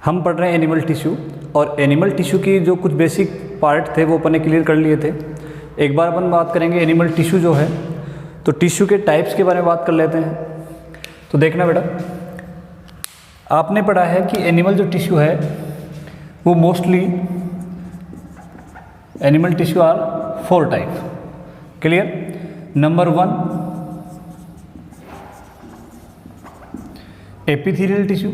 हम पढ़ रहे हैं एनिमल टिश्यू, और एनिमल टिश्यू की जो कुछ बेसिक पार्ट थे वो अपन ने क्लियर कर लिए थे। एक बार अपन बात करेंगे एनिमल टिश्यू जो है, तो टिश्यू के टाइप्स के बारे में बात कर लेते हैं। तो देखना बेटा, आपने पढ़ा है कि एनिमल जो टिश्यू है वो mostly animal tissue are 4 type. Clear? Number 1 epithelial tissue,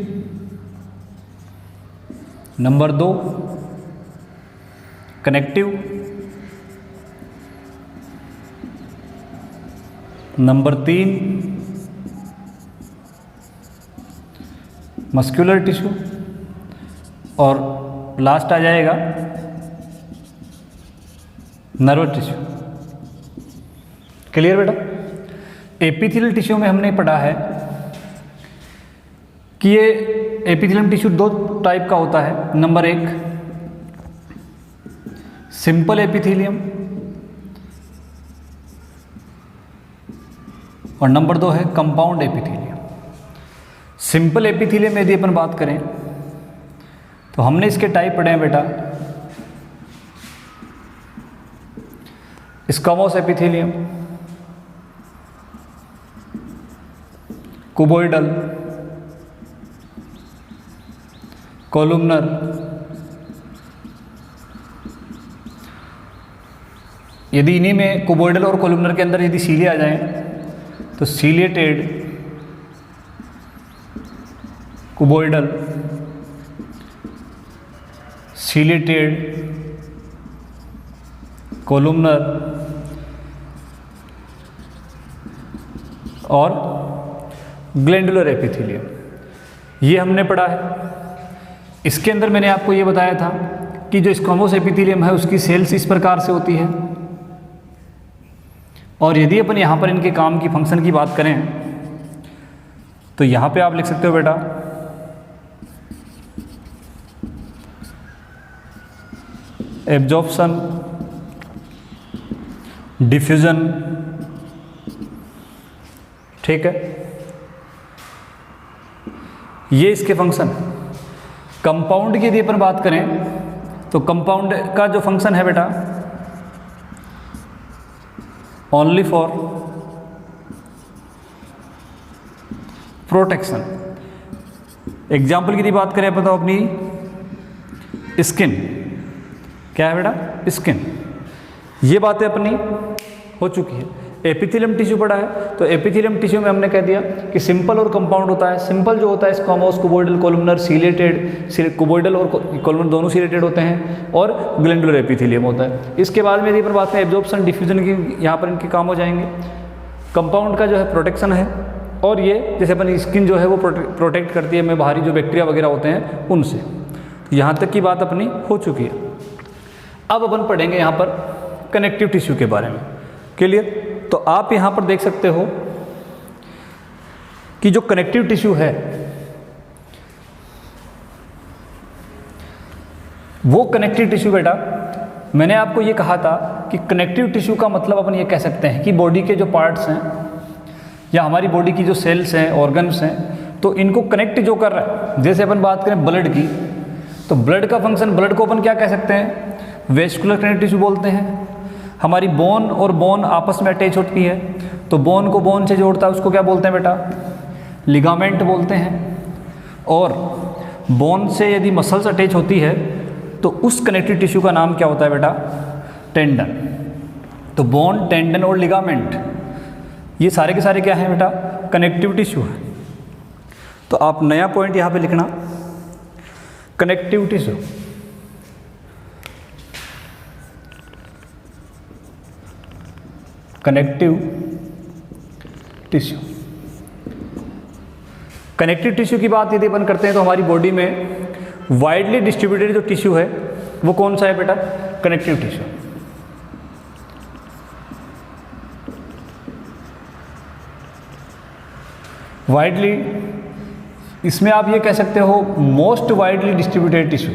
number 2 connective, number 3 muscular tissue, और लास्ट आ जाएगा नर्व टिश्यू। क्लियर बेटा? एपिथेलियल टिश्यू में हमने पढ़ा है कि ये एपिथेलियम टिश्यू 2 टाइप का होता है। नंबर 1 सिंपल एपिथेलियम, और नंबर 2 है कंपाउंड एपिथेलियम। सिंपल एपिथेलियम यदि अपन बात करें तो हमने इसके टाइप पढ़े हैं बेटा, स्क्वैमोस एपिथेलियम, क्यूबॉइडल, कोलुमनर, यदि इन्हीं में क्यूबॉइडल और कोलुमनर के अंदर यदि सीले आ जाएं तो सीलिएटेड, क्यूबॉइडल, सीलिएटेड, कोलुमनर और ग्लैंडुलर एपिथेलियम, ये हमने पढ़ा है। इसके अंदर मैंने आपको ये बताया था कि जो स्क्वैमोस एपिथेलियम है उसकी सेल्स इस प्रकार से होती है, और यदि अपन यहाँ पर इनके काम की फंक्शन की बात करें तो यहाँ पे आप लिख सकते हो बेटा एब्जॉर्प्शन, डिफ्यूजन, ठीक है, ये इसके फंक्शन। कंपाउंड की यदि अपन बात करें तो कंपाउंड का जो फंक्शन है बेटा ओनली फॉर प्रोटेक्शन। एग्जाम्पल की यदि बात करें बताओ अपनी स्किन, क्या है बेटा? स्किन। ये बातें अपनी हो चुकी है। एपिथेलियम टिश्यू पढ़ा है, तो एपिथेलियम टिश्यू में हमने कह दिया कि सिंपल और कंपाउंड होता है। सिंपल जो होता है स्क्वैमोस, क्यूबॉइडल, कोलुमनर, सीलिएटेड, क्यूबॉइडल और कोलुमनर दोनों सीलिएटेड होते हैं, और ग्लैंडुलर एपिथेलियम होता है। इसके बाद में यदि पर बात करें एब्जॉर्प्शन, डिफ्यूजन की, यहाँ पर इनके काम हो जाएंगे। कंपाउंड का जो है प्रोटेक्शन है, और ये जैसे अपन स्किन जो है वो प्रोटेक्ट करती है हमें बाहरी जो बैक्टीरिया वगैरह होते हैं उनसे। यहाँ तक की बात अपनी हो चुकी है। अब अपन पढ़ेंगे यहाँ पर कनेक्टिव टिश्यू के बारे में। क्लियर? तो आप यहाँ पर देख सकते हो कि जो कनेक्टिव टिश्यू है वो कनेक्टिव टिश्यू बेटा, मैंने आपको ये कहा था कि कनेक्टिव टिश्यू का मतलब अपन ये कह सकते हैं कि बॉडी के जो पार्ट्स हैं या हमारी बॉडी की जो सेल्स हैं, ऑर्गन्स हैं, तो इनको कनेक्ट जो कर रहा है। जैसे अपन बात करें ब्लड की, तो ब्लड का फंक्शन, ब्लड को अपन क्या कह सकते हैं? वेस्कुलर कनेक्टिव टिश्यू बोलते हैं। हमारी बोन और बोन आपस में अटैच होती है, तो बोन को बोन से जोड़ता है, उसको क्या बोलते हैं बेटा? लिगामेंट बोलते हैं। और बोन से यदि मसल्स अटैच होती है तो उस कनेक्टिव टिश्यू का नाम क्या होता है बेटा? टेंडन। तो बोन, टेंडन और लिगामेंट, ये सारे के सारे क्या हैं बेटा? कनेक्टिव टिश्यू है। तो आप नया पॉइंट यहाँ पे लिखना, connective tissue. Connective tissue. Connective tissue की बात यदि अपन करते हैं तो हमारी बॉडी में वाइडली डिस्ट्रीब्यूटेड जो टिश्यू है वो कौन सा है बेटा? Connective tissue. वाइडली, इसमें आप ये कह सकते हो most widely distributed tissue.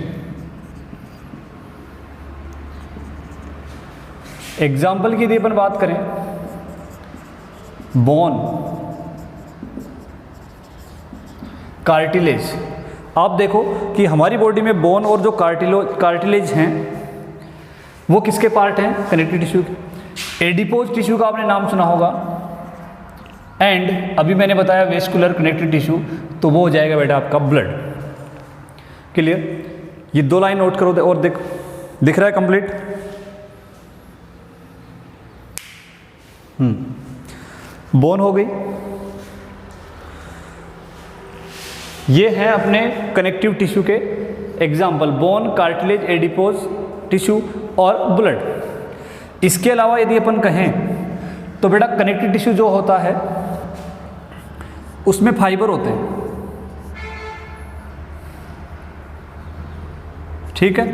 Example की यदि अपन बात करें, बोन, कार्टिलेज, आप देखो कि हमारी बॉडी में बोन और जो कार्टिलेज हैं वो किसके पार्ट हैं? कनेक्टिव टिश्यू के। एडिपोज टिश्यू का आपने नाम सुना होगा, एंड अभी मैंने बताया वेस्कुलर कनेक्टिव टिश्यू, तो वो हो जाएगा बेटा आपका ब्लड। क्लियर? ये 2 लाइन नोट करो और देखो, दिख रहा है कंप्लीट? बोन हो गई, ये हैं अपने कनेक्टिव टिश्यू के example, bone, cartilage, adipose tissue और ब्लड। इसके अलावा यदि अपन कहें तो बेटा कनेक्टिव टिश्यू जो होता है उसमें फाइबर होते हैं, ठीक है,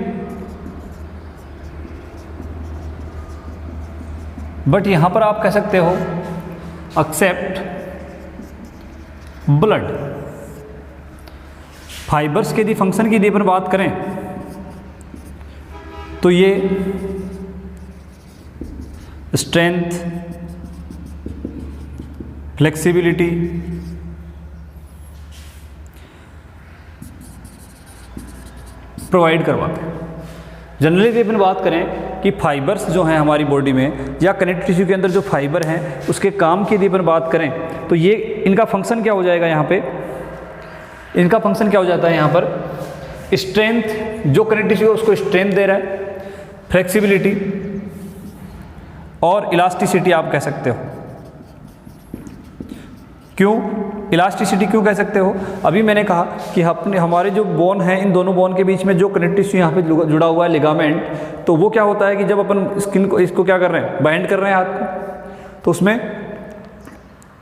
बट यहां पर आप कह सकते हो एक्सेप्ट ब्लड। फाइबर्स के यदि फंक्शन की यदि अपन बात करें तो ये स्ट्रेंथ, फ्लेक्सिबिलिटी, प्रोवाइड करवाते हैं। जनरली यदि अपन बात करें कि फाइबर्स जो हैं हमारी बॉडी में या कनेक्टिव टिश्यू के अंदर जो फाइबर हैं उसके काम की यदि अपन बात करें तो ये इनका फंक्शन क्या हो जाएगा? यहाँ पे इनका फंक्शन क्या हो जाता है? यहाँ पर स्ट्रेंथ, जो कनेक्टिव टिश्यू है उसको स्ट्रेंथ दे रहा है, फ्लेक्सिबिलिटी और इलास्टिसिटी आप कह सकते हो। क्यों इलास्टिसिटी क्यों कह सकते हो? अभी मैंने कहा कि हमारे जो बोन हैं, इन दोनों बोन के बीच में जो कनेक्टिव टिश्यू यहाँ पे जुड़ा हुआ है लिगामेंट, तो वो क्या होता है कि जब अपन स्किन को इसको क्या कर रहे हैं, बाइंड कर रहे हैं हाथ को, तो उसमें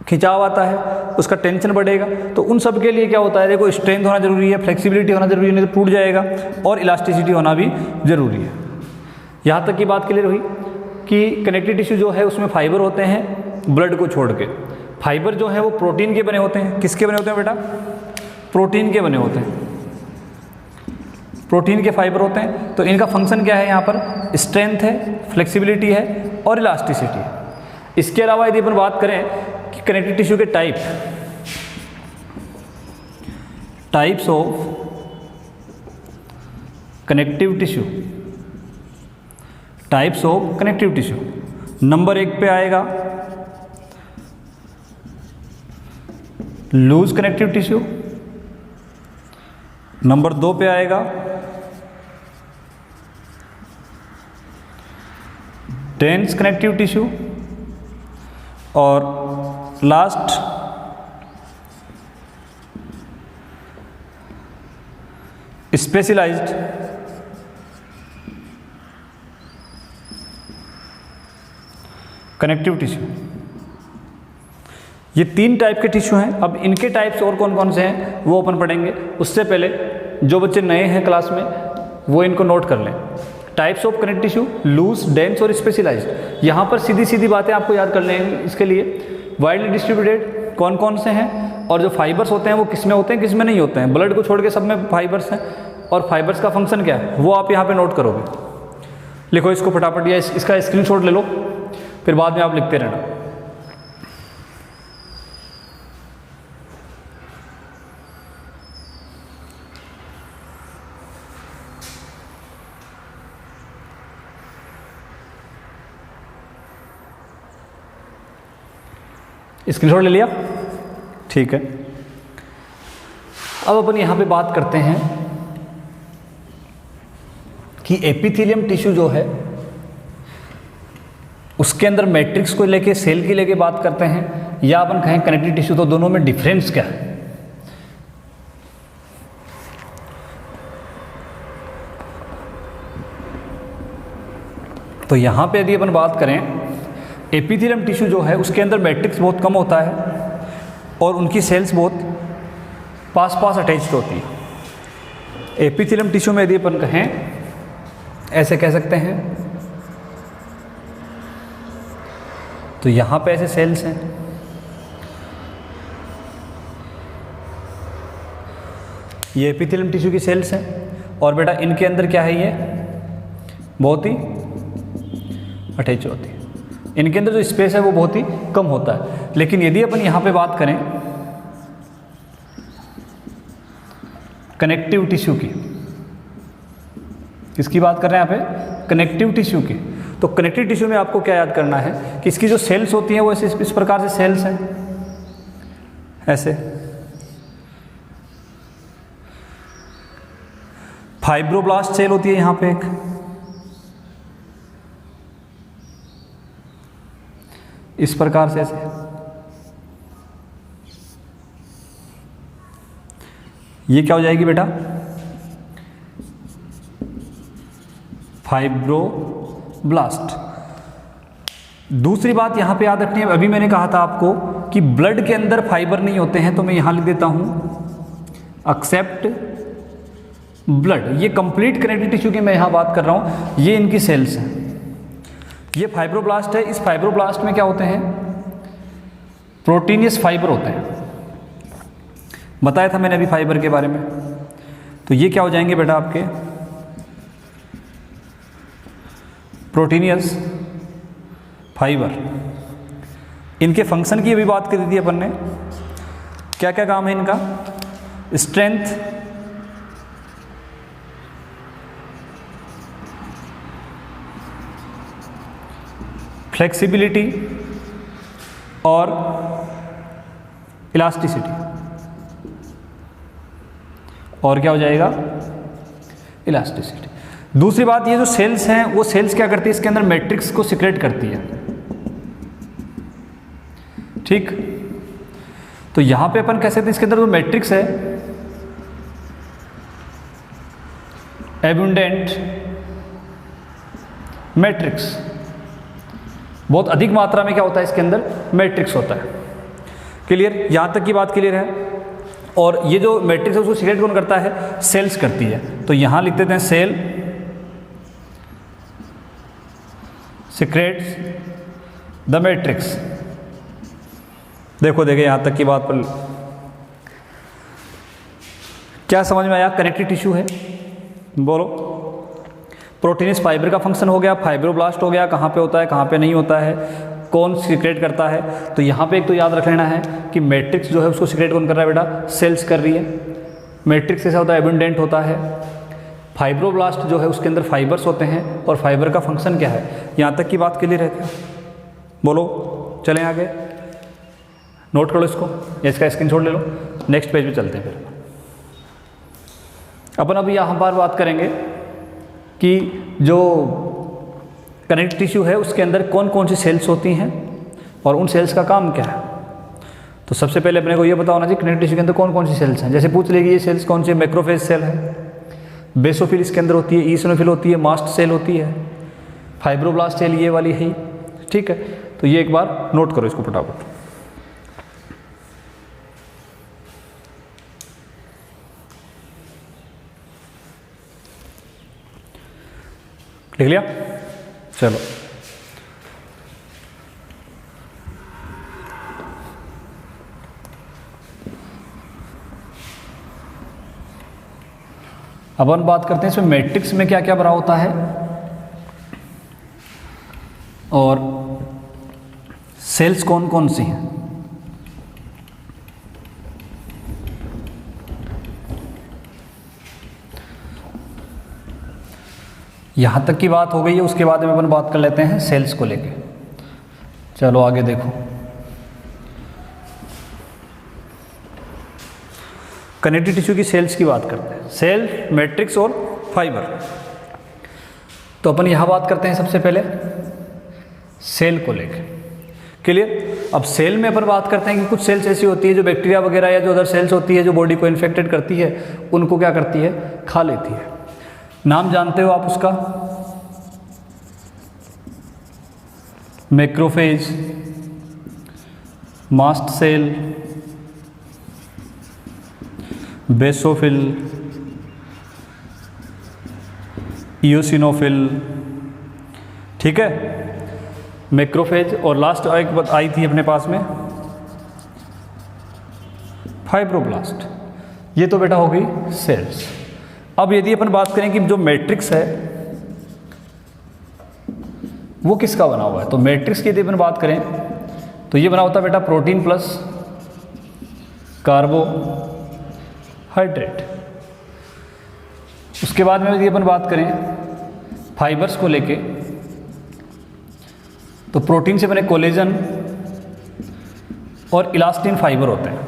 खिंचाव आता है, उसका टेंशन बढ़ेगा। तो उन सब के लिए क्या होता है, देखो स्ट्रेंथ होना जरूरी है, फ्लेक्सिबिलिटी होना जरूरी है, नहीं तो टूट जाएगा, और इलास्टिसिटी होना भी जरूरी है। यहाँ तक की बात क्लियर हुई कि कनेक्टिव टिश्यू जो है उसमें फाइबर होते हैं ब्लड को छोड़ के। फाइबर जो है वो प्रोटीन के बने होते हैं। किसके बने होते हैं बेटा? प्रोटीन के बने होते हैं, प्रोटीन के फाइबर होते हैं। तो इनका फंक्शन क्या है? यहाँ पर स्ट्रेंथ है, फ्लेक्सिबिलिटी है और इलास्टिसिटी है। इसके अलावा यदि अपन बात करें कि कनेक्टिव टिश्यू के types of connective tissue, types of connective tissue, number 1 पे आएगा लूज कनेक्टिव टिश्यू, नंबर 2 पे आएगा डेंस कनेक्टिव टिश्यू, और लास्ट स्पेशलाइज्ड कनेक्टिव टिश्यू। ये 3 टाइप के टिश्यू हैं। अब इनके टाइप्स और कौन कौन से हैं वो अपन पढ़ेंगे। उससे पहले जो बच्चे नए हैं क्लास में वो इनको नोट कर लें। Types of connective tissue, loose, dense और स्पेशलाइज्ड। यहाँ पर सीधी सीधी बातें आपको याद कर लेंगे। इसके लिए वाइडली डिस्ट्रीब्यूटेड कौन कौन से हैं, और जो फाइबर्स होते हैं वो किस में होते हैं, किस में नहीं होते हैं। ब्लड को छोड़ के सब में फाइबर्स हैं, और फाइबर्स का फंक्शन क्या है वो आप यहाँ पे नोट करोगे। लिखो इसको फटाफट, या इसका स्क्रीनशॉट ले लो, फिर बाद में आप लिखते रहना। स्क्रीनशॉट ले लिया? ठीक है। अब अपन यहाँ पे बात करते हैं कि एपिथेलियम टिश्यू जो है उसके अंदर मैट्रिक्स को लेके, सेल की लेके बात करते हैं, या अपन कहें कनेक्टिव टिश्यू, तो दोनों में डिफरेंस क्या है? तो यहाँ पे यदि अपन बात करें, एपिथेलियम टिश्यू जो है उसके अंदर मैट्रिक्स बहुत कम होता है और उनकी सेल्स बहुत पास पास अटैच्ड होती है। एपिथेलियम टिश्यू में यदि अपन कहें, ऐसे कह सकते हैं, तो यहाँ पे ऐसे सेल्स हैं, ये एपिथेलियम टिश्यू की सेल्स हैं, और बेटा इनके अंदर क्या है, ये बहुत ही अटैच होती है। इनके अंदर जो स्पेस है वो बहुत ही कम होता है। लेकिन यदि अपन यहाँ पे बात करें कनेक्टिव टिश्यू की। किसकी बात कर रहे हैं यहाँ पे? कनेक्टिव टिश्यू की। तो कनेक्टिव टिश्यू में आपको क्या याद करना है कि इसकी जो सेल्स होती हैं वो ऐसे इस प्रकार से सेल्स हैं, ऐसे। फाइब्रोब्लास्ट सेल होती है यहाँ पे एक, इस प्रकार से ऐसे। ये क्या हो जाएगी बेटा? फाइब्रोब्लास्ट। दूसरी बात यहां पे याद रखनी है, अभी मैंने कहा था आपको कि ब्लड के अंदर फाइबर नहीं होते हैं, तो मैं यहां लिख देता हूं एक्सेप्ट ब्लड। ये कंप्लीट कनेक्टिव टिश्यू की मैं यहां बात कर रहा हूं, ये इनकी सेल्स हैं। ये फाइब्रोब्लास्ट है। इस फाइब्रोब्लास्ट में क्या होते हैं? प्रोटीनियस फाइबर होते हैं, बताया था मैंने अभी फाइबर के बारे में। तो ये क्या हो जाएंगे बेटा आपके? Proteinaceous fibre. इनके फंक्शन की अभी बात कर दी थी अपन ने। क्या क्या काम है इनका? स्ट्रेंथ, फ्लेक्सिबिलिटी और इलास्टिसिटी। और क्या हो जाएगा? इलास्टिसिटी। दूसरी बात, ये जो सेल्स हैं वो सेल्स क्या करती है? इसके अंदर मैट्रिक्स को सिक्रेट करती है, ठीक। तो यहां पे अपन कह सकते हैं इसके अंदर जो मैट्रिक्स है, एबंडेंट मैट्रिक्स, बहुत अधिक मात्रा में क्या होता है इसके अंदर? मैट्रिक्स होता है। क्लियर? यहां तक की बात क्लियर है। और ये जो मैट्रिक्स है उसको सिक्रेट कौन करता है? सेल्स करती है। तो यहां लिख देते हैं सेल सिक्रेट्स द मैट्रिक्स। देखो यहां तक की बात पर क्या समझ में आया? कनेक्टिव टिश्यू है, बोलो। प्रोटीनियस फाइबर का फंक्शन हो गया, फाइब्रोब्लास्ट हो गया, कहाँ पे होता है कहाँ पे नहीं होता है, कौन सिक्रेट करता है। तो यहाँ पे एक तो याद रख लेना है कि मैट्रिक्स जो है उसको सिक्रेट कौन कर रहा है बेटा? सेल्स कर रही है। मैट्रिक्स ऐसा होता है, एबंडेंट होता है। फाइब्रोब्लास्ट जो है उसके अंदर फाइबर्स होते हैं, और फाइबर का फंक्शन क्या है? यहाँ तक की बात क्लियर है क्या? बोलो, चलें आगे, नोट कर लो इसको, इसका स्क्रीनशॉट ले लो। नेक्स्ट पेज पे चलते हैं फिर। अपन अभी यहाँ पर बात करेंगे कि जो कनेक्टिव टिश्यू है उसके अंदर कौन कौन सी सेल्स होती हैं और उन सेल्स का काम क्या है। तो सबसे पहले अपने को ये पता होना चाहिए कनेक्टिव टिश्यू के अंदर कौन कौन सी सेल्स हैं। जैसे पूछ लेगी ये सेल्स कौन सी? मैक्रोफेज सेल है, बेसोफिल इसके अंदर होती है, ईसिनोफिल होती है, मास्ट सेल होती है, फाइब्रोब्लास्ट सेल ये वाली है, ठीक है। तो ये एक बार नोट करो इसको फटाफट। लिख लिया? चलो, अब हम बात करते हैं इसमें मैट्रिक्स में क्या क्या भरा होता है और सेल्स कौन कौन सी हैं। यहाँ तक की बात हो गई है, उसके बाद में अपन बात कर लेते हैं सेल्स को लेके। चलो आगे देखो, कनेक्टिव टिश्यू की सेल्स की बात करते हैं, सेल, मैट्रिक्स और फाइबर। तो अपन यहाँ बात करते हैं सबसे पहले सेल को लेके। क्लियर? अब सेल में अपन बात करते हैं कि कुछ सेल्स ऐसी होती है जो बैक्टीरिया वगैरह या जो अदर सेल्स होती है जो बॉडी को इन्फेक्टेड करती है, उनको क्या करती है? खा लेती है। नाम जानते हो आप उसका? मैक्रोफेज, मास्ट सेल, बेसोफिल, इयोसिनोफिल, ठीक है। मैक्रोफेज और लास्ट एक बात आई थी अपने पास में फाइब्रोब्लास्ट। ये तो बेटा हो गई सेल्स। अब यदि अपन बात करें कि जो मैट्रिक्स है वो किसका बना हुआ है, तो मैट्रिक्स की यदि अपन बात करें तो ये बना होता है बेटा प्रोटीन प्लस कार्बोहाइड्रेट। उसके बाद में यदि अपन बात करें फाइबर्स को लेके, तो प्रोटीन से बने कोलेजन और इलास्टिन फाइबर होते हैं।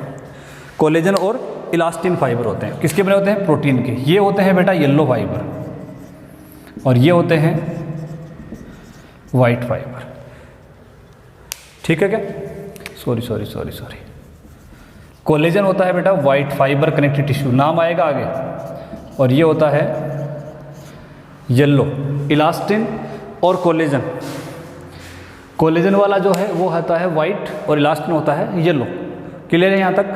कोलेजन और इलास्टिन फाइबर होते हैं, किसके बने होते हैं? प्रोटीन के। ये होते हैं बेटा येलो फाइबर और ये होते हैं वाइट फाइबर। ठीक है क्या? सॉरी। कोलेजन होता है बेटा वाइट फाइबर कनेक्टिव टिश्यू, नाम आएगा आगे, और ये होता है येलो। इलास्टिन और कोलेजन, कोलेजन वाला जो है वो होता है वाइट और इलास्टिन होता है येलो। क्लियर है यहाँ तक?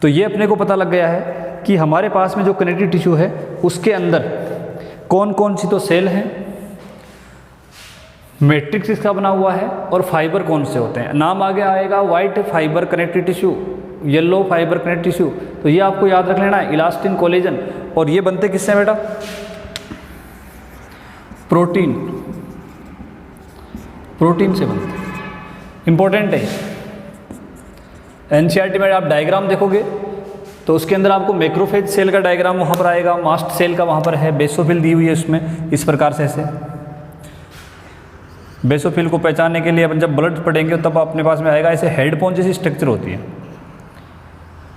तो ये अपने को पता लग गया है कि हमारे पास में जो कनेक्टिव टिश्यू है उसके अंदर कौन कौन सी तो सेल हैं, मैट्रिक्स इसका बना हुआ है, और फाइबर कौन से होते हैं। नाम आगे आएगा white fibre connective tissue, yellow fibre connective tissue. तो ये आपको याद रख लेना है, इलास्टिन कोलेजन। और ये बनते किससे बेटा? प्रोटीन से बनते हैं। इंपॉर्टेंट है। एनसीईआरटी में आप डायग्राम देखोगे तो उसके अंदर आपको मैक्रोफेज सेल का डायग्राम वहाँ पर आएगा, मास्ट सेल का वहाँ पर है, बेसोफिल दी हुई है उसमें इस प्रकार से। ऐसे बेसोफिल को पहचानने के लिए अपन जब ब्लड पढ़ेंगे तब अपने पास में आएगा, ऐसे हेडफोन जैसी स्ट्रक्चर होती है।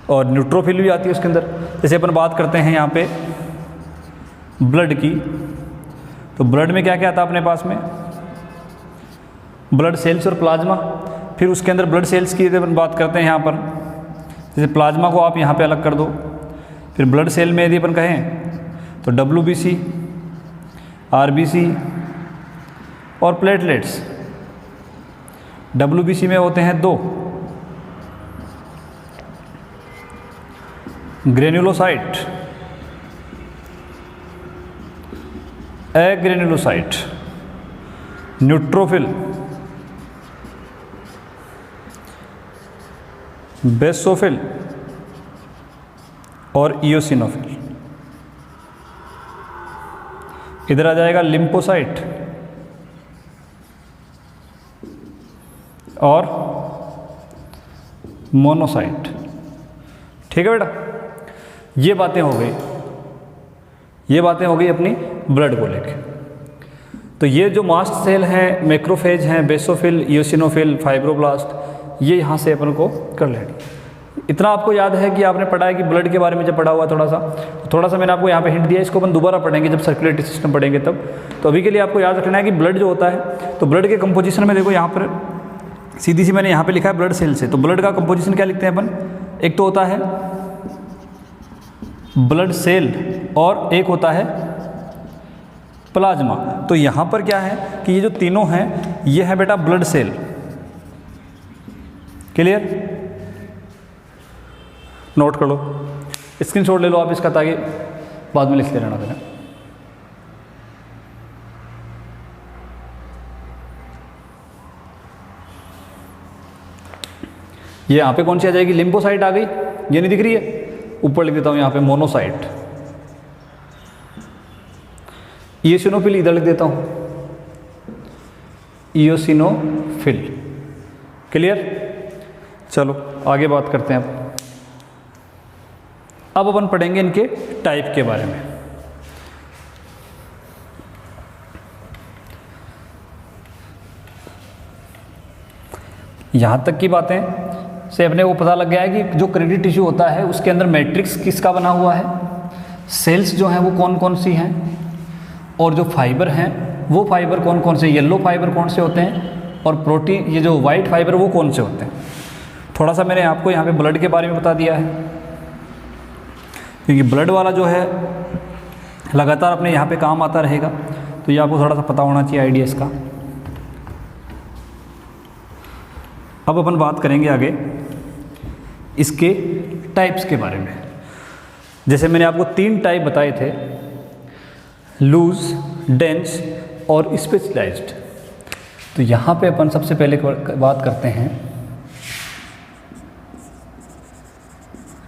और न्यूट्रोफिल भी आती है उसके अंदर। जैसे अपन बात करते हैं यहाँ पे ब्लड की, तो ब्लड में क्या क्या आता है अपने पास में? ब्लड सेल्स और प्लाज्मा। फिर उसके अंदर ब्लड सेल्स की अपन बात करते हैं यहाँ पर, जैसे प्लाज्मा को आप यहाँ पे अलग कर दो। फिर ब्लड सेल में यदि अपन कहें तो WBC, RBC और प्लेटलेट्स। WBC में होते हैं 2, ग्रेन्युलोसाइट, एग्रेन्युलोसाइट, न्यूट्रोफिल, बेसोफिल और इयोसिनोफिल। इधर आ जाएगा लिम्फोसाइट और मोनोसाइट। ठीक है बेटा, ये बातें हो गई अपनी ब्लड को लेके। तो ये जो मास्ट सेल हैं, मैक्रोफेज हैं, बेसोफिल, इयोसिनोफिल, फाइब्रोब्लास्ट, ये यहाँ से अपन को कर लेंगे। इतना आपको याद है कि आपने पढ़ा है कि ब्लड के बारे में जब पढ़ा हुआ थोड़ा सा मैंने आपको यहाँ पे हिंट दिया, इसको अपन दोबारा पढ़ेंगे जब सर्कुलेटरी सिस्टम पढ़ेंगे तब। तो अभी के लिए आपको याद रखना है कि ब्लड जो होता है, तो ब्लड के कंपोजिशन में देखो यहाँ पर सीधी सी मैंने यहाँ पे लिखा है ब्लड सेल से। तो ब्लड का कंपोजिशन क्या लिखते हैं अपन? एक तो होता है ब्लड सेल और एक होता है प्लाज्मा। तो यहाँ पर क्या है कि ये जो तीनों हैं ये है बेटा ब्लड सेल। क्लियर? नोट कर लो, स्क्रीनशॉट ले लो आप इसका, ताकि बाद में लिखते रहना फिर। ये यहाँ पे कौन सी आ जाएगी? लिम्फोसाइट आ गई, ये नहीं दिख रही है? ऊपर लिख देता हूँ यहाँ पे मोनोसाइट। इयोसिनोफिल इधर लिख देता हूँ, इयोसिनोफिल। क्लियर? चलो आगे बात करते हैं। अब अपन पढ़ेंगे इनके टाइप के बारे में। यहाँ तक की बातें से अपने को पता लग गया है कि जो कनेक्टिव टिश्यू होता है उसके अंदर मैट्रिक्स किसका बना हुआ है, सेल्स जो हैं वो कौन कौन सी हैं, और जो फाइबर हैं वो फाइबर कौन कौन से, येलो फाइबर कौन से होते हैं, और प्रोटीन ये जो वाइट फाइबर वो कौन से होते हैं। थोड़ा सा मैंने आपको यहाँ पे ब्लड के बारे में बता दिया है, क्योंकि ब्लड वाला जो है लगातार अपने यहाँ पे काम आता रहेगा, तो ये आपको थोड़ा सा पता होना चाहिए आइडिया इसका। अब अपन बात करेंगे आगे इसके टाइप्स के बारे में। जैसे मैंने आपको 3 टाइप बताए थे, लूज, डेंस और स्पेशलाइज्ड। तो यहाँ पे अपन सबसे पहले बात करते हैं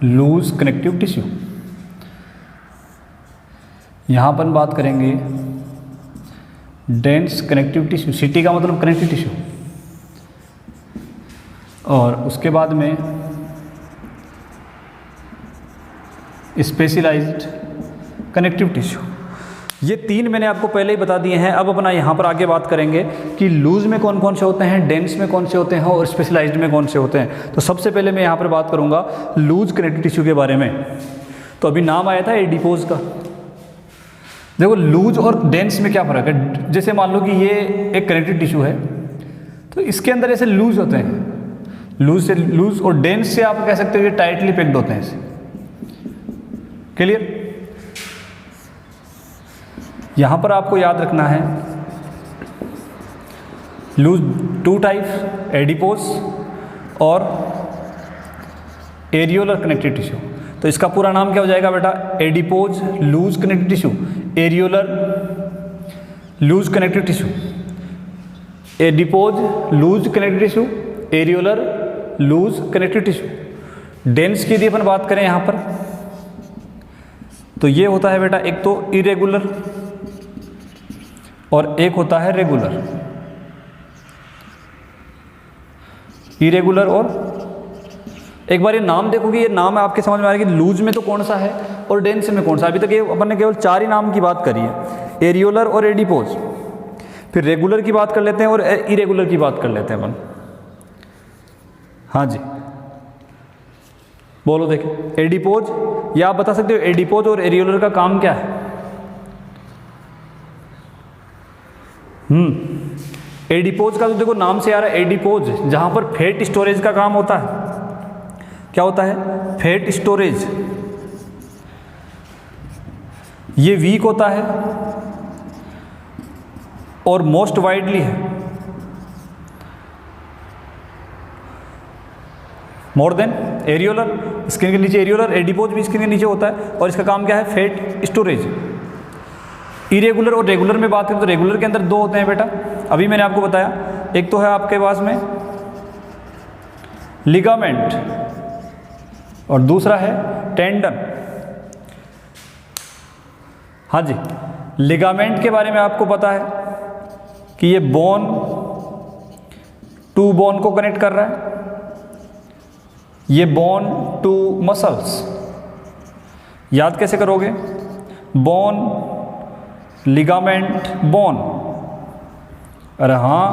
लूज कनेक्टिव टिश्यू। यहाँ अपन बात करेंगे डेंस कनेक्टिव टिश्यू, सीटी का मतलब कनेक्टिव टिश्यू, और उसके बाद में स्पेशलाइज्ड कनेक्टिव टिश्यू। ये 3 मैंने आपको पहले ही बता दिए हैं। अब अपना यहाँ पर आगे बात करेंगे कि लूज में कौन कौन से होते हैं, डेंस में कौन से होते हैं और स्पेशलाइज्ड में कौन से होते हैं। तो सबसे पहले मैं यहाँ पर बात करूँगा लूज कनेक्टिव टिश्यू के बारे में। तो अभी नाम आया था एडिपोज का। देखो लूज और डेंस में क्या फ़र्क है। जैसे मान लो कि ये एक कनेक्टिव टिश्यू है, तो इसके अंदर ऐसे लूज होते हैं, लूज से लूज, और डेंस से आप कह सकते हो ये टाइटली पैक्ड होते हैं ऐसे। क्लियर। यहाँ पर आपको याद रखना है लूज 2 टाइप, एडिपोज और एरियोलर कनेक्टिव टिश्यू। तो इसका पूरा नाम क्या हो जाएगा बेटा, adipose loose connective tissue, areolar loose connective tissue, adipose loose connective tissue, areolar loose connective tissue. Dense की यदि अपन बात करें यहाँ पर, तो ये होता है बेटा एक तो इरेगुलर और एक होता है रेगुलर। इरेगुलर और एक बार ये नाम देखोगे, ये नाम आपके समझ में आएगा कि लूज में तो कौन सा है और डेंस में कौन सा। अभी तक ये अपन ने केवल 4 ही नाम की बात करी है, एरियोलर और एडिपोज। फिर रेगुलर की बात कर लेते हैं और इरेगुलर की बात कर लेते हैं अपन। हाँ जी बोलो। देखिए एडिपोज, या आप बता सकते हो एडिपोज और एरियोलर का काम क्या है। एडिपोज का तो देखो नाम से आ रहा है एडिपोज, जहां पर फैट स्टोरेज का काम होता है। क्या होता है, फैट स्टोरेज। ये वीक होता है और मोस्ट वाइडली है, मोर देन एरियोलर। स्किन के नीचे एरियोलर, एडिपोज भी स्किन के नीचे होता है और इसका काम क्या है, फैट स्टोरेज। इरेगुलर और रेगुलर में बात करें तो रेगुलर के अंदर 2 होते हैं बेटा, अभी मैंने आपको बताया। एक तो है आपके पास में लिगामेंट और दूसरा है टेंडन। हाँ जी, लिगामेंट के बारे में आपको पता है कि ये बोन टू बोन को कनेक्ट कर रहा है, ये बोन टू मसल्स। याद कैसे करोगे, बोन लिगामेंट बोन। अरे हाँ,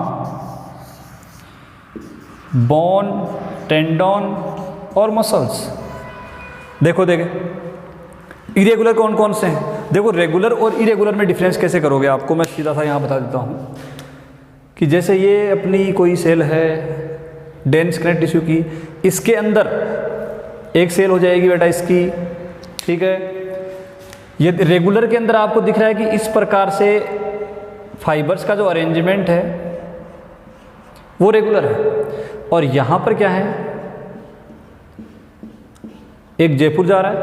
बोन टेंडन और मसल्स। देखो इरेगुलर कौन कौन से हैं। देखो रेगुलर और इरेगुलर में डिफरेंस कैसे करोगे, आपको मैं सीधा सा यहाँ बता देता हूँ कि जैसे ये अपनी कोई सेल है डेंस कनेक्टिव टिश्यू की, इसके अंदर एक सेल हो जाएगी बेटा इसकी, ठीक है। ये रेगुलर के अंदर आपको दिख रहा है कि इस प्रकार से फाइबर्स का जो अरेंजमेंट है वो रेगुलर है। और यहाँ पर क्या है, एक जयपुर जा रहा है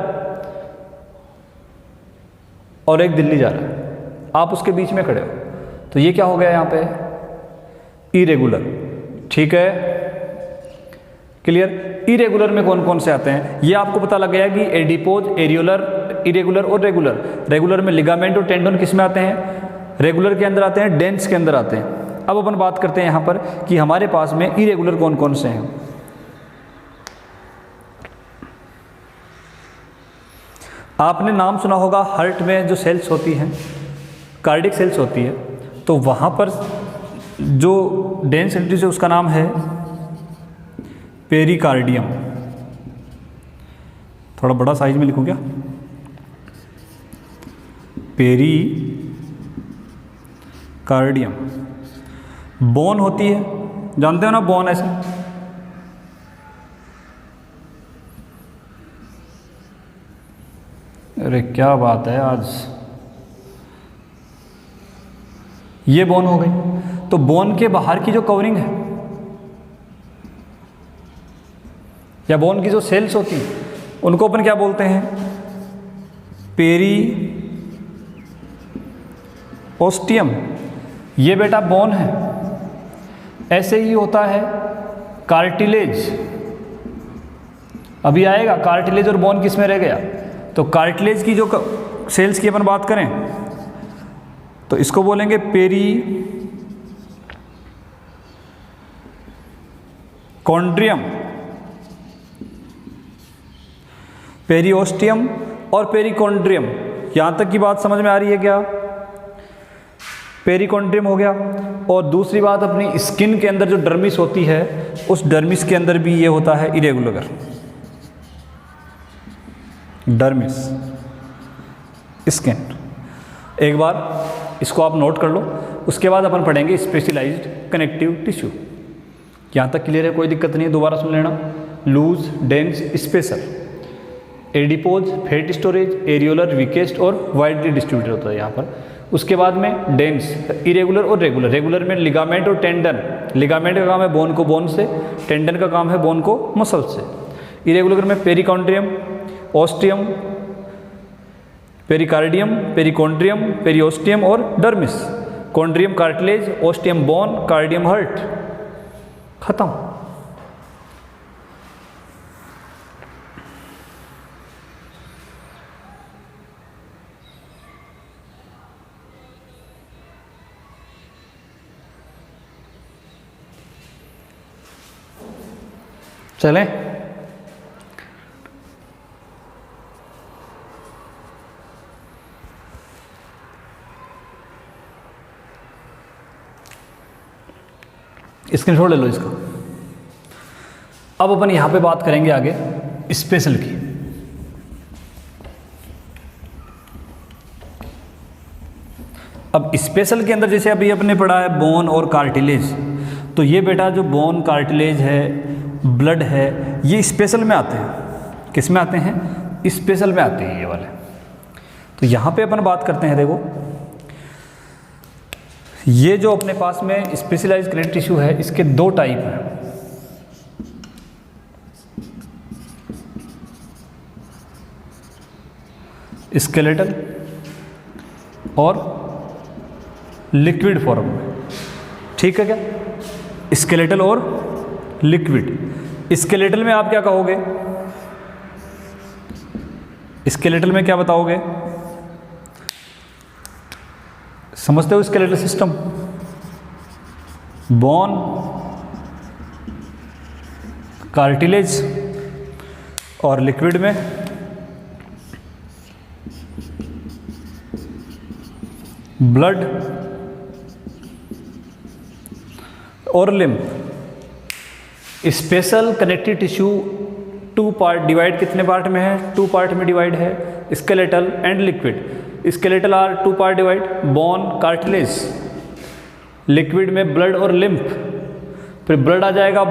और एक दिल्ली जा रहा है, आप उसके बीच में खड़े हो, तो ये क्या हो गया यहाँ पे, इरेगुलर। ठीक है, क्लियर। इरेगुलर में कौन कौन से आते हैं ये आपको पता लग गया कि एडिपोज, एरियोलर, इरेगुलर और रेगुलर। रेगुलर में लिगामेंट और टेंडन किस में आते हैं, रेगुलर के अंदर आते हैं, डेंस के अंदर आते हैं। अब अपन बात करते हैं यहाँ पर कि हमारे पास में इरेगुलर कौन कौन से हैं। आपने नाम सुना होगा हार्ट में जो सेल्स होती हैं, कार्डियक सेल्स होती है, तो वहाँ पर जो डेंस एंटिटी है उसका नाम है पेरिकार्डियम। थोड़ा बड़ा साइज में लिखूँ क्या, पेरिकार्डियम। बोन होती है, जानते हो ना बोन ऐसे, अरे क्या बात है आज, ये बोन हो गई। तो बोन के बाहर की जो कवरिंग है या बोन की जो सेल्स होती हैं उनको अपन क्या बोलते हैं, पेरिओस्टियम। ये बेटा बोन है। ऐसे ही होता है कार्टिलेज, अभी आएगा कार्टिलेज और बोन किस में रह गया। तो कार्टिलेज की जो सेल्स की अपन बात करें तो इसको बोलेंगे पेरिकॉन्ड्रियम, पेरिओस्टियम और पेरिकॉन्ड्रियम। यहाँ तक की बात समझ में आ रही है क्या? पेरिकॉन्ड्रियम हो गया। और दूसरी बात, अपनी स्किन के अंदर जो डर्मिस होती है, उस डर्मिस के अंदर भी ये होता है इरेगुलर डर्मिस स्किन। एक बार इसको आप नोट कर लो। उसके बाद अपन पढ़ेंगे स्पेशलाइज्ड कनेक्टिव टिश्यू। यहाँ तक क्लियर है? कोई दिक्कत नहीं है, दोबारा सुन लेना। Loose, dense, special, adipose, fat storage, areolar, weakest और वाइडली डिस्ट्रीब्यूटेड होता है यहाँ पर। उसके बाद में डेंस, इरेगुलर और रेगुलर। रेगुलर में लिगामेंट और टेंडन। लिगामेंट का काम है बोन को बोन से, टेंडन का काम है बोन को मसल से। इरेगुलर में perichondrium, osteum, pericardium, perichondrium, periosteum और dermis. Chondrium cartilage, osteum bone, cardium heart. खत्म। चलें? स्क्रीनशॉट ले लो इसका। अब अपन यहां पे बात करेंगे आगे स्पेशल की। अब स्पेशल के अंदर जैसे अभी अपने पढ़ा है बोन और कार्टिलेज, तो ये बेटा जो बोन, कार्टिलेज है, ब्लड है, ये स्पेशल में आते हैं। किस में आते हैं? स्पेशल में आते हैं ये वाले। तो यहाँ पे अपन बात करते हैं, देखो ये जो अपने पास में स्पेशलाइज्ड कनेक्टिव टिश्यू है, इसके दो टाइप हैं। स्केलेटल और लिक्विड फॉर्म में। ठीक है क्या? स्केलेटल और लिक्विड। स्केलेटल में आप क्या कहोगे? स्केलेटल में क्या बताओगे? समझते हो स्केलेटल सिस्टम? बोन, कार्टिलेज और लिक्विड में ब्लड और lymph. Special connective tissue two part divide, कितने पार्ट में है? टू पार्ट में डिवाइड है, skeletal and liquid. Skeletal are two part divide, bone, cartilage. Liquid में ब्लड और लिम्फ। फिर ब्लड आ जाएगा,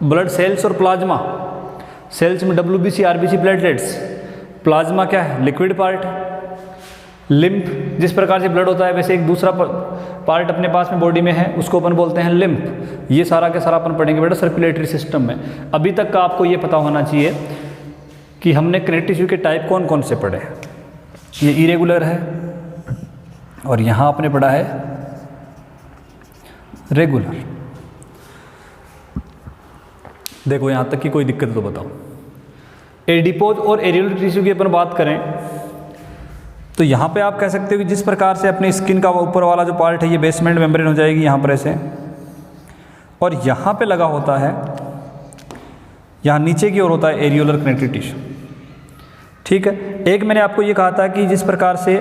ब्लड सेल्स और प्लाज्मा। सेल्स में WBC, RBC, प्लेटलेट्स। प्लाज्मा क्या है? Liquid part. लिम्फ, जिस प्रकार से ब्लड होता है वैसे एक दूसरा पार्ट अपने पास में बॉडी में है, उसको अपन बोलते हैं लिम्फ। ये सारा के सारा अपन पढ़ेंगे बेटा सर्कुलेटरी सिस्टम में। अभी तक का आपको ये पता होना चाहिए कि हमने कनेक्टिव टिश्यू के टाइप कौन कौन से पढ़े। ये इरेगुलर है और यहाँ आपने पढ़ा है रेगुलर। देखो यहाँ तक की कोई दिक्कत तो बताओ। एडिपोज और एरियोलर टिश्यू की अपन बात करें तो यहाँ पे आप कह सकते हो कि जिस प्रकार से अपनी स्किन का ऊपर वाला जो पार्ट है ये बेसमेंट मेम्ब्रेन हो जाएगी यहाँ पर ऐसे, और यहाँ पे लगा होता है, यहाँ नीचे की ओर होता है एरियोलर कनेक्टिव टिश्यू। ठीक है। एक मैंने आपको ये कहा था कि जिस प्रकार से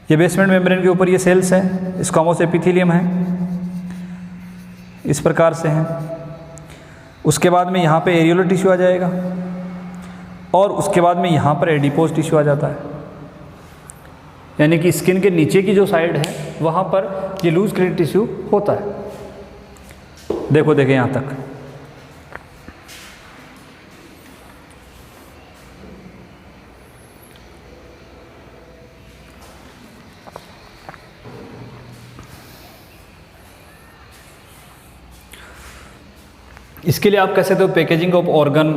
ये बेसमेंट मेम्ब्रेन के ऊपर ये सेल्स हैं, स्क्वामोस एपिथेलियम है, इस प्रकार से हैं। उसके बाद में यहाँ पे एरियोलर टिश्यू आ जाएगा और उसके बाद में यहाँ पर एडिपोज टिश्यू आ जाता है। यानी कि स्किन के नीचे की जो साइड है वहाँ पर ये लूज कनेक्टिव टिश्यू होता है। देखो देखें यहाँ तक। इसके लिए आप कह सकते हो पैकेजिंग ऑफ ऑर्गन,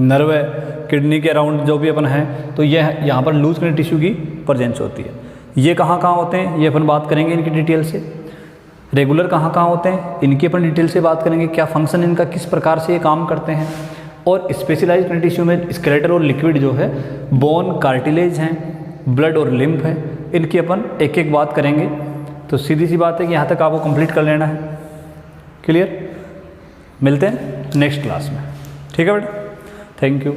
नर्व है, किडनी के अराउंड जो भी अपन हैं, तो ये यहाँ पर लूज कनेक्टिव टिश्यू की प्रेजेंस होती है। ये कहाँ कहाँ होते हैं ये अपन बात करेंगे इनकी डिटेल से। रेगुलर कहाँ कहाँ होते हैं इनकी अपन डिटेल से बात करेंगे, क्या फंक्शन इनका, किस प्रकार से ये काम करते हैं। और स्पेशलाइज्ड कनेक्टिव टिश्यू में स्केलेटल और लिक्विड जो है, बोन, कार्टिलेज हैं, ब्लड और लिम्फ है, इनकी अपन एक एक बात करेंगे। तो सीधी सी बात है कि यहाँ तक आपको कंप्लीट कर लेना है। क्लियर? मिलते हैं नेक्स्ट क्लास में। ठीक है बेटा, थैंक यू।